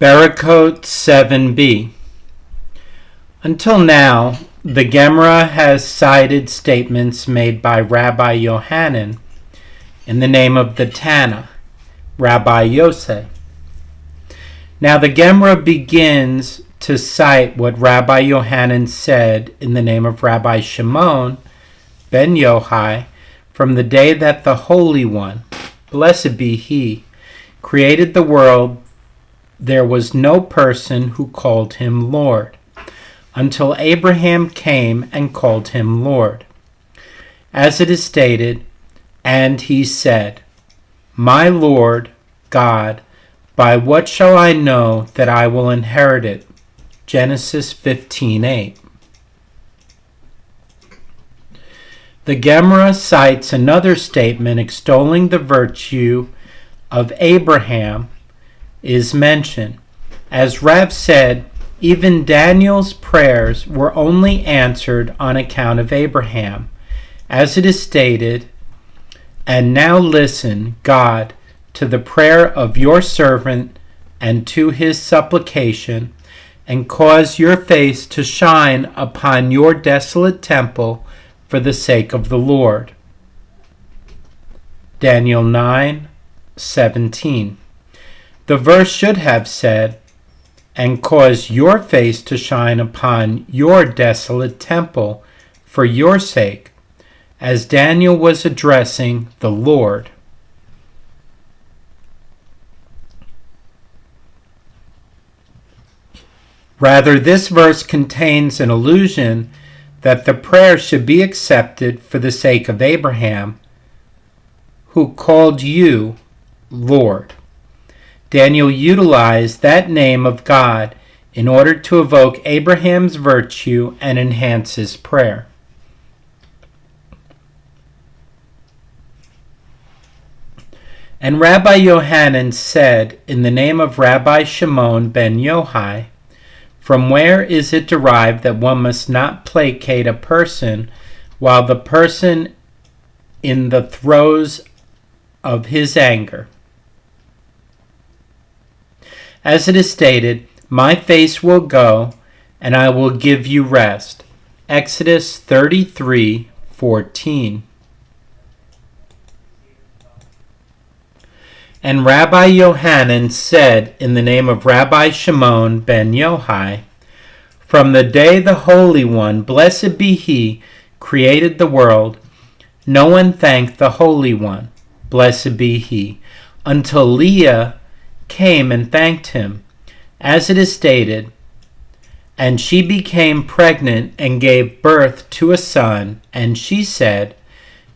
Berakhot 7b. Until now, the Gemara has cited statements made by Rabbi Yohanan in the name of the Tana, Rabbi Yosef. Now the Gemara begins to cite what Rabbi Yohanan said in the name of Rabbi Shimon ben Yochai from the day that the Holy One, blessed be He, created the world. There was no person who called him Lord, until Abraham came and called him Lord. As it is stated, and he said, My Lord, God, by what shall I know that I will inherit it? Genesis 15:8. The Gemara cites another statement extolling the virtue of Abraham is mentioned. As Rav said, even Daniel's prayers were only answered on account of Abraham. As it is stated, And now listen, God, to the prayer of your servant and to his supplication, and cause your face to shine upon your desolate temple for the sake of the Lord. Daniel 9:17. The verse should have said, And cause your face to shine upon your desolate temple for your sake, as Daniel was addressing the Lord. Rather, this verse contains an allusion that the prayer should be accepted for the sake of Abraham, who called you Lord. Daniel utilized that name of God in order to evoke Abraham's virtue and enhance his prayer. And Rabbi Yohanan said, in the name of Rabbi Shimon ben Yochai, From where is it derived that one must not placate a person while the person in the throes of his anger? As it is stated, My face will go, and I will give you rest. Exodus 33:14. And Rabbi Yohanan said in the name of Rabbi Shimon ben Yochai, From the day the Holy One, blessed be He, created the world, no one thanked the Holy One, blessed be He, until Leah came and thanked him. As it is stated, And she became pregnant and gave birth to a son, and she said,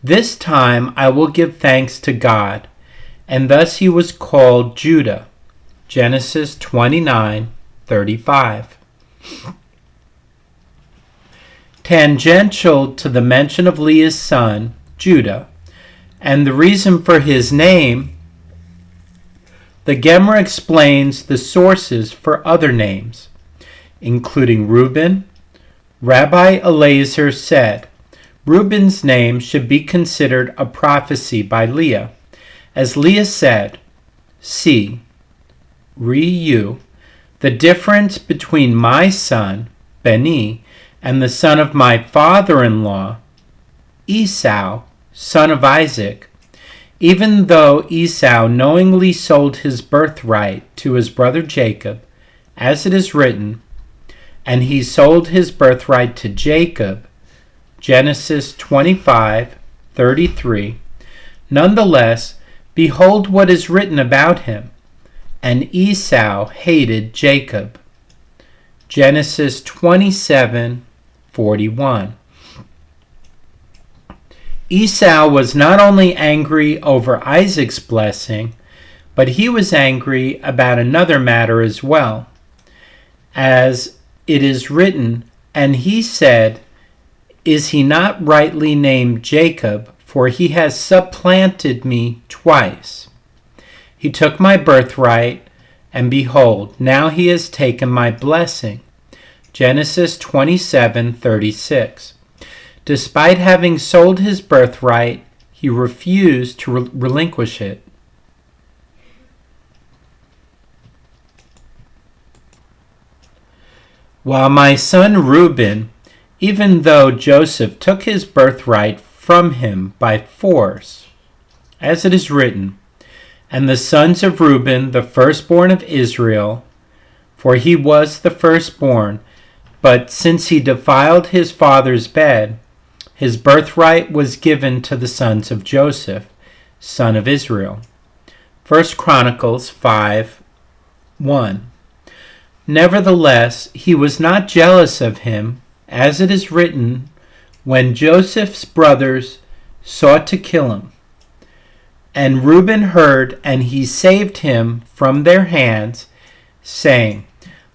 This time I will give thanks to God. And thus he was called Judah. Genesis 29:35. Tangential to the mention of Leah's son, Judah, and the reason for his name, the Gemara explains the sources for other names, including Reuben. Rabbi Eliezer said, Reuben's name should be considered a prophecy by Leah, as Leah said, See, Reu, the difference between my son, Beni, and the son of my father-in-law, Esau, son of Isaac, even though Esau knowingly sold his birthright to his brother Jacob, as it is written, And he sold his birthright to Jacob, Genesis 25:33. Nonetheless, behold what is written about him, and Esau hated Jacob. Genesis 27:41. Esau was not only angry over Isaac's blessing, but he was angry about another matter as well. As it is written, And he said, Is he not rightly named Jacob? For he has supplanted me twice. He took my birthright, and behold, now he has taken my blessing. Genesis 27:36. Despite having sold his birthright, he refused to relinquish it. While my son Reuben, even though Joseph took his birthright from him by force, as it is written, and the sons of Reuben, the firstborn of Israel, for he was the firstborn, but since he defiled his father's bed, his birthright was given to the sons of Joseph, son of Israel. 1 Chronicles 5:1. Nevertheless, he was not jealous of him, as it is written, when Joseph's brothers sought to kill him. And Reuben heard, and he saved him from their hands, saying,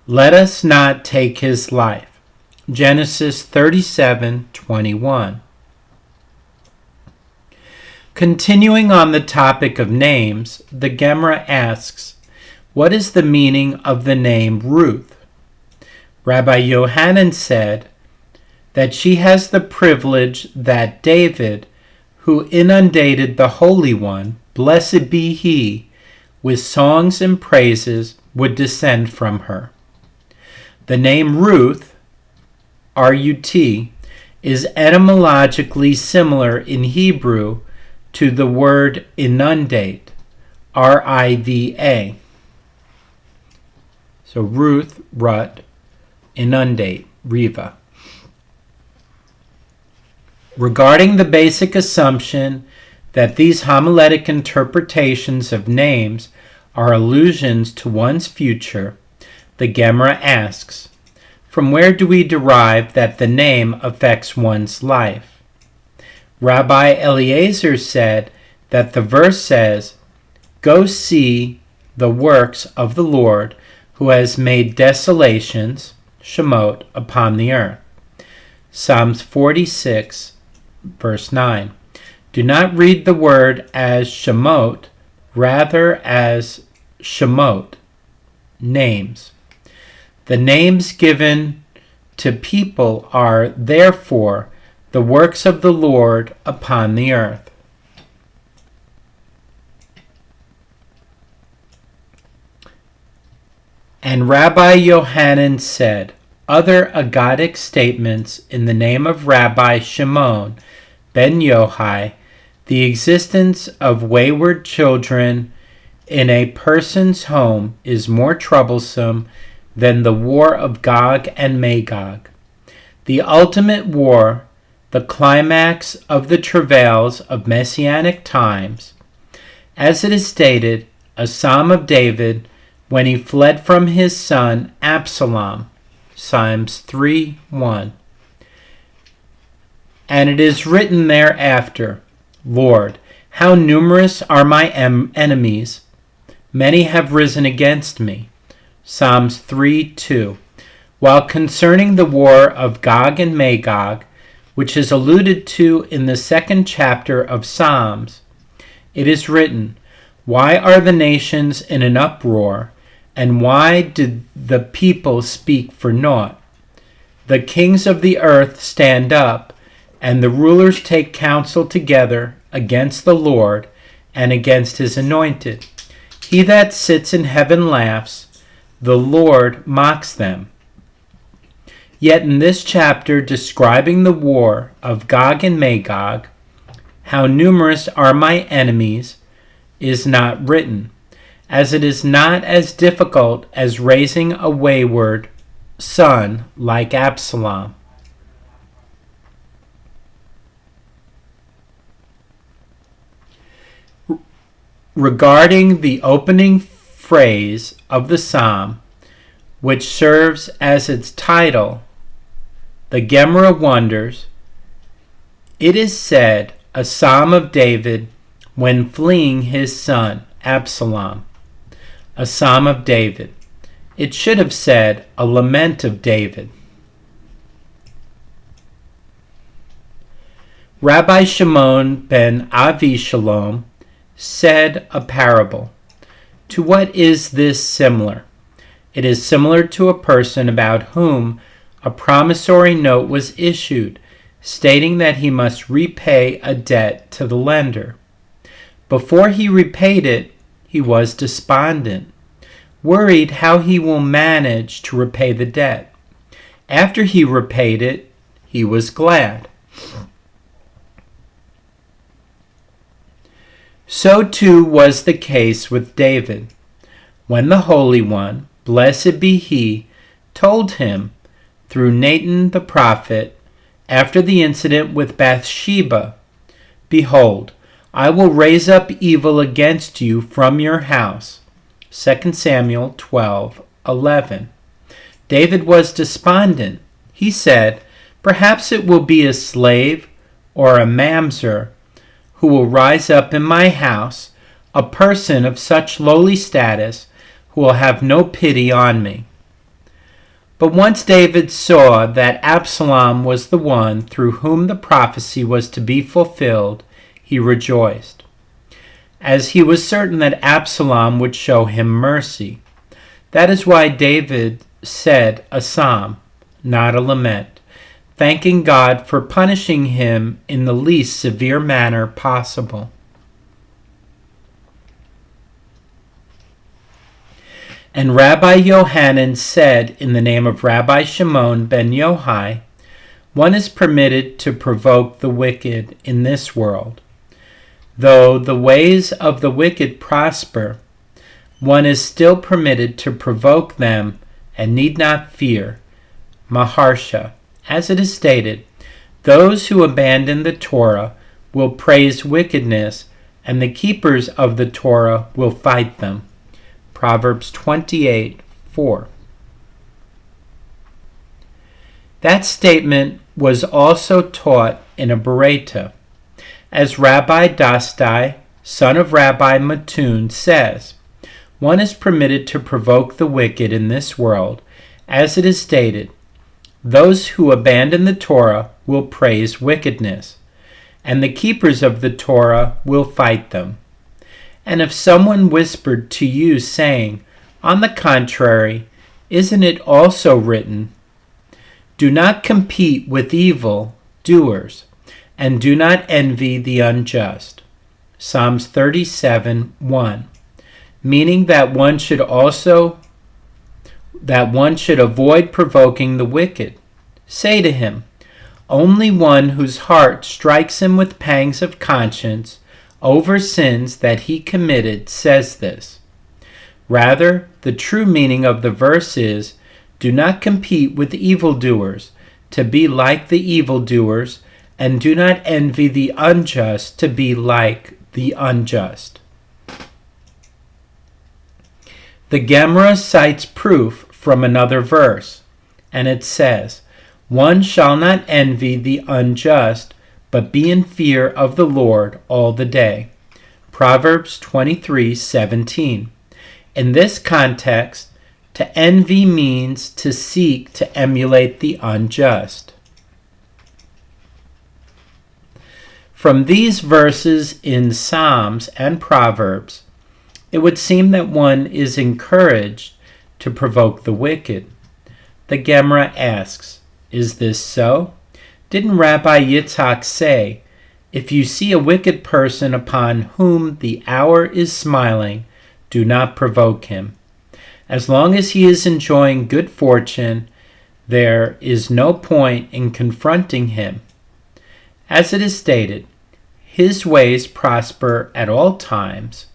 Let us not take his life. Genesis 37:21. Continuing on the topic of names, the Gemara asks, what is the meaning of the name Ruth? Rabbi Yohanan said that she has the privilege that David, who inundated the Holy One, blessed be he, with songs and praises, would descend from her. The name Ruth, R-U-T, is etymologically similar in Hebrew to the word inundate, R-I-V-A. So Ruth, Rut, inundate, Riva. Regarding the basic assumption that these homiletic interpretations of names are allusions to one's future, the Gemara asks, from where do we derive that the name affects one's life? Rabbi Eliezer said that the verse says, Go see the works of the Lord, who has made desolations, Shemot, upon the earth. Psalms 46, verse 9. Do not read the word as Shemot, rather as Shemot, names. The names given to people are, therefore, the works of the Lord upon the earth. And Rabbi Yohanan said, other Aggadic statements in the name of Rabbi Shimon ben Yochai, the existence of wayward children in a person's home is more troublesome than the war of Gog and Magog. The ultimate war, the climax of the travails of messianic times, as it is stated, a psalm of David when he fled from his son Absalom, Psalms 3:1. And it is written thereafter, Lord, how numerous are my enemies! Many have risen against me. Psalms 3:2. While concerning the war of Gog and Magog, which is alluded to in the 2nd chapter of Psalms, it is written, Why are the nations in an uproar, and why did the people speak for naught? The kings of the earth stand up, and the rulers take counsel together against the Lord and against his anointed. He that sits in heaven laughs, the Lord mocks them. Yet in this chapter describing the war of Gog and Magog, how numerous are my enemies, is not written, as it is not as difficult as raising a wayward son like Absalom. Regarding the opening phrase of the psalm, which serves as its title, the Gemara wonders, it is said, a psalm of David when fleeing his son Absalom. A psalm of David. It should have said, a lament of David. Rabbi Shimon ben Avi Shalom said a parable. To what is this similar? It is similar to a person about whom a promissory note was issued, stating that he must repay a debt to the lender. Before he repaid it, he was despondent, worried how he will manage to repay the debt. After he repaid it, he was glad. So too was the case with David. When the Holy One, blessed be he, told him, through Nathan the prophet, after the incident with Bathsheba, "Behold, I will raise up evil against you from your house." 2 Samuel 12:11. David was despondent. He said, "Perhaps it will be a slave or a mamzer who will rise up in my house, a person of such lowly status who will have no pity on me." But once David saw that Absalom was the one through whom the prophecy was to be fulfilled, he rejoiced, as he was certain that Absalom would show him mercy. That is why David said a psalm, not a lament, thanking God for punishing him in the least severe manner possible. And Rabbi Yohanan said in the name of Rabbi Shimon ben Yohai, "One is permitted to provoke the wicked in this world. Though the ways of the wicked prosper, one is still permitted to provoke them and need not fear. Maharsha, as it is stated, those who abandon the Torah will praise wickedness, and the keepers of the Torah will fight them." Proverbs 28:4. That statement was also taught in a Berakhot, as Rabbi Dastai, son of Rabbi Matun, says, "One is permitted to provoke the wicked in this world, as it is stated, those who abandon the Torah will praise wickedness, and the keepers of the Torah will fight them." And if someone whispered to you, saying, "On the contrary, isn't it also written, 'Do not compete with evil doers, and do not envy the unjust'" Psalms 37:1, meaning that one should avoid provoking the wicked. Say to him, only one whose heart strikes him with pangs of conscience over sins that he committed says this. Rather, the true meaning of the verse is, do not compete with evildoers, to be like the evildoers, and do not envy the unjust, to be like the unjust. The Gemara cites proof from another verse, and it says, "One shall not envy the unjust, but be in fear of the Lord all the day." Proverbs 23:17. In this context, to envy means to seek to emulate the unjust. From these verses in Psalms and Proverbs, it would seem that one is encouraged to provoke the wicked. The Gemara asks, is this so? Didn't Rabbi Yitzhak say, "If you see a wicked person upon whom the hour is smiling, do not provoke him. As long as he is enjoying good fortune, there is no point in confronting him"? As it is stated, his ways prosper at all times.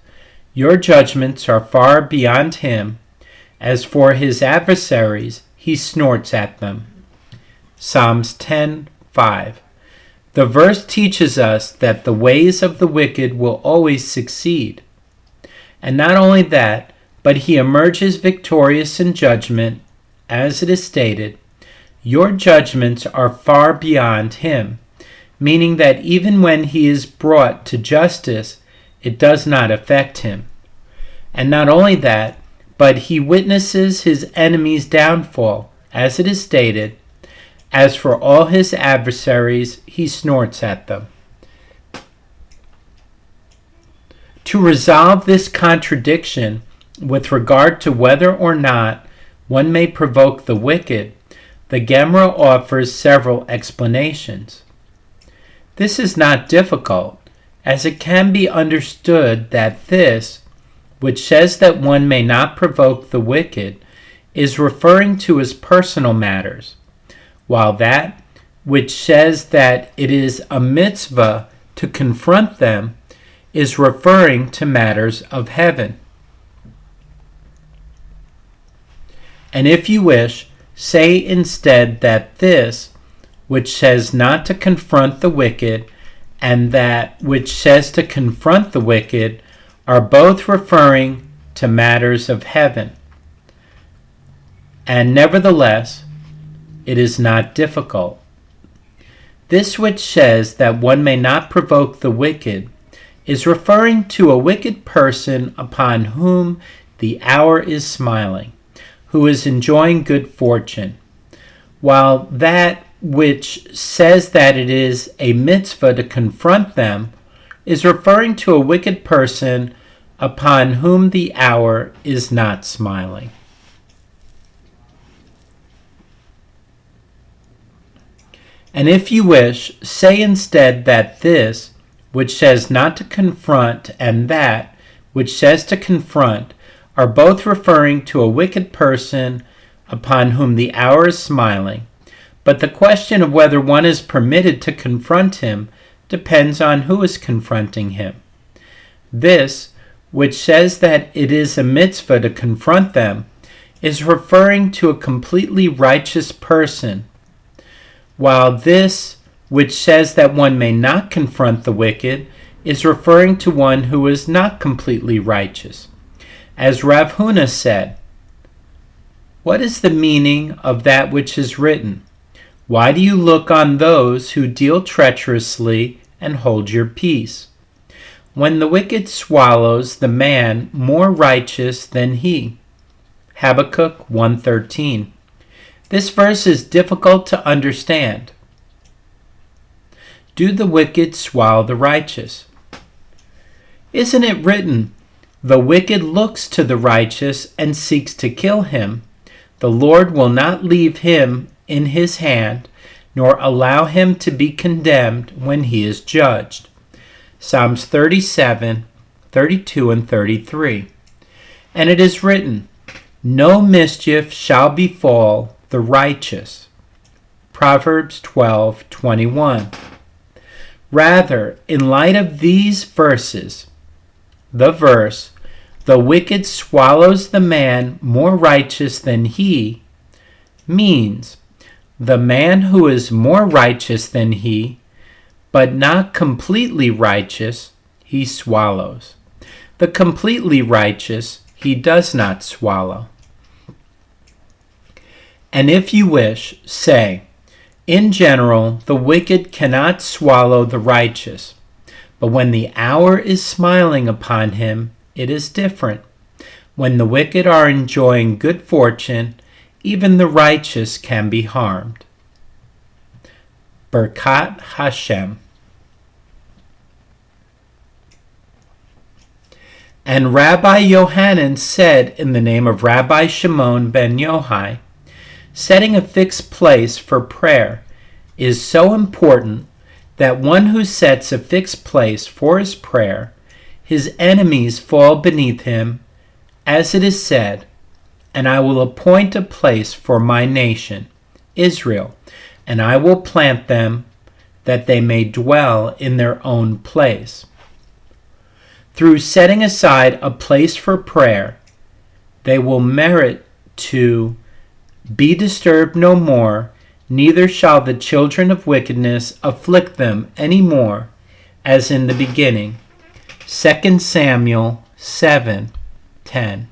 Your judgments are far beyond him. As for his adversaries, he snorts at them. Psalms 10:5. The verse teaches us that the ways of the wicked will always succeed. And not only that, but he emerges victorious in judgment, as it is stated, "Your judgments are far beyond him," meaning that even when he is brought to justice, it does not affect him. And not only that, but he witnesses his enemy's downfall, as it is stated, "As for all his adversaries, he snorts at them." To resolve this contradiction with regard to whether or not one may provoke the wicked, the Gemara offers several explanations. This is not difficult, as it can be understood that this, which says that one may not provoke the wicked, is referring to his personal matters. while that which says that it is a mitzvah to confront them is referring to matters of heaven. And if you wish, say instead that this, which says not to confront the wicked, and that which says to confront the wicked, are both referring to matters of heaven. And nevertheless, it is not difficult. This which says that one may not provoke the wicked is referring to a wicked person upon whom the hour is smiling, who is enjoying good fortune, while that which says that it is a mitzvah to confront them is referring to a wicked person upon whom the hour is not smiling. And if you wish, say instead that this, which says not to confront, and that, which says to confront, are both referring to a wicked person upon whom the hour is smiling, but the question of whether one is permitted to confront him depends on who is confronting him. This, which says that it is a mitzvah to confront them, is referring to a completely righteous person, while this, which says that one may not confront the wicked, is referring to one who is not completely righteous. As Rav Huna said, "What is the meaning of that which is written? Why do you look on those who deal treacherously and hold your peace? When the wicked swallows the man more righteous than he." Habakkuk 1:13. This verse is difficult to understand. Do the wicked swallow the righteous? Isn't it written, "The wicked looks to the righteous and seeks to kill him. The Lord will not leave him in his hand, nor allow him to be condemned when he is judged." Psalms 37, 32, and 33. And it is written, "No mischief shall befall the righteous." Proverbs 12:21. Rather, in light of these verses, the verse, "The wicked swallows the man more righteous than he," means the man who is more righteous than he, but not completely righteous, he swallows. The completely righteous he does not swallow. And if you wish, say, in general, the wicked cannot swallow the righteous, but when the hour is smiling upon him, it is different. When the wicked are enjoying good fortune, even the righteous can be harmed. Berakhot Hashem. And Rabbi Yohanan said in the name of Rabbi Shimon ben Yohai, setting a fixed place for prayer is so important that one who sets a fixed place for his prayer, his enemies fall beneath him, as it is said, "And I will appoint a place for my nation, Israel, and I will plant them, that they may dwell in their own place." Through setting aside a place for prayer, they will merit to be disturbed no more, neither shall the children of wickedness afflict them any more, as in the beginning. 2 Samuel 7:10.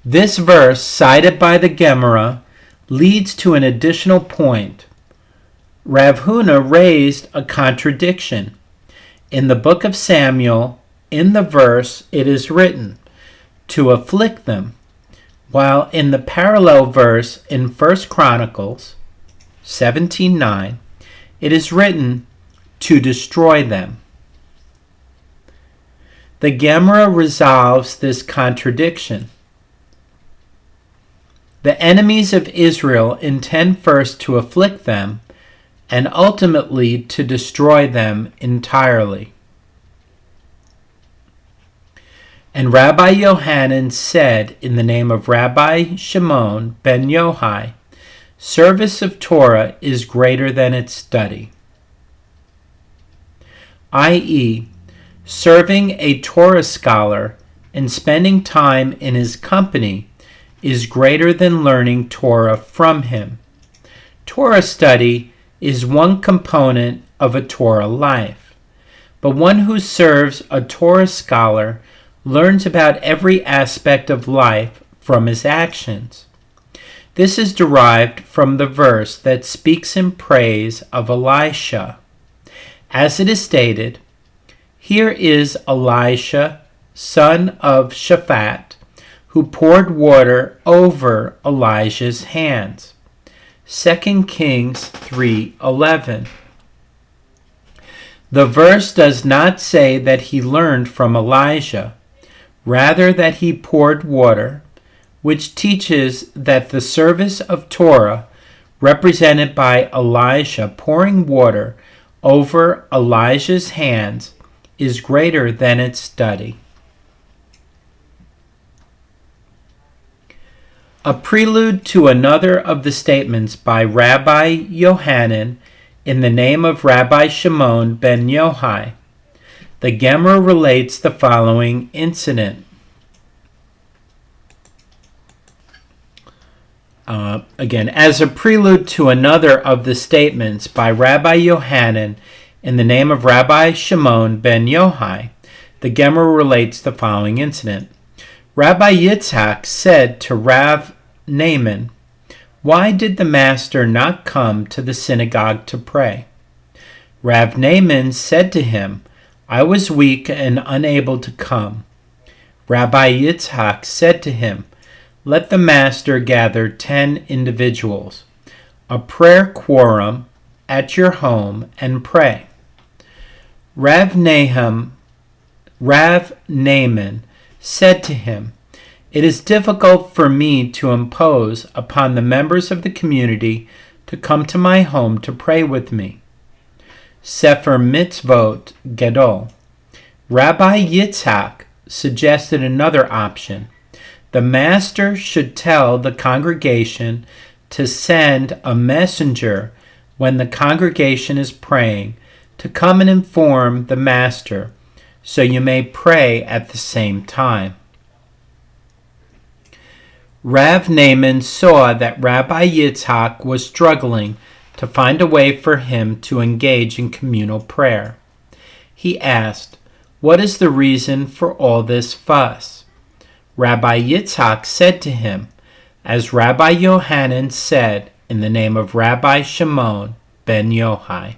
This verse, cited by the Gemara, leads to an additional point. Rav Huna raised a contradiction. In the book of Samuel, in the verse, it is written, "to afflict them," while in the parallel verse in 1 Chronicles 17:9, it is written, "to destroy them." The Gemara resolves this contradiction. The enemies of Israel intend first to afflict them and ultimately to destroy them entirely. And Rabbi Yohanan said in the name of Rabbi Shimon ben Yohai Service of Torah is greater than its study, i.e., serving a Torah scholar and spending time in his company is greater than learning Torah from him. Torah study is one component of a Torah life, but one who serves a Torah scholar learns about every aspect of life from his actions. This is derived from the verse that speaks in praise of Elisha. As it is stated, "Here is Elisha, son of Shaphat, who poured water over Elijah's hands." 2 Kings 3:11. The verse does not say that he learned from Elijah, rather that he poured water, which teaches that the service of Torah, represented by Elisha pouring water over Elijah's hands, is greater than its study. A prelude to another of the statements by Rabbi Yohanan in the name of Rabbi Shimon ben Yochai. The Gemara relates the following incident. As a prelude to another of the statements by Rabbi Yohanan in the name of Rabbi Shimon ben Yochai, the Gemara relates the following incident. Rabbi Yitzhak said to Rav Naaman, "Why did the master not come to the synagogue to pray?" Rav Naaman said to him, "I was weak and unable to come." Rabbi Yitzhak said to him, "Let the master gather 10 individuals, a prayer quorum, at your home and pray." Rav Naaman said to him, "It is difficult for me to impose upon the members of the community to come to my home to pray with me." Sefer Mitzvot Gadol. Rabbi Yitzhak suggested another option. The master should tell the congregation to send a messenger when the congregation is praying to come and inform the master, so you may pray at the same time. Rav Naaman saw that Rabbi Yitzhak was struggling to find a way for him to engage in communal prayer. He asked, "What is the reason for all this fuss?" Rabbi Yitzhak said to him, as Rabbi Yohanan said in the name of Rabbi Shimon ben Yochai.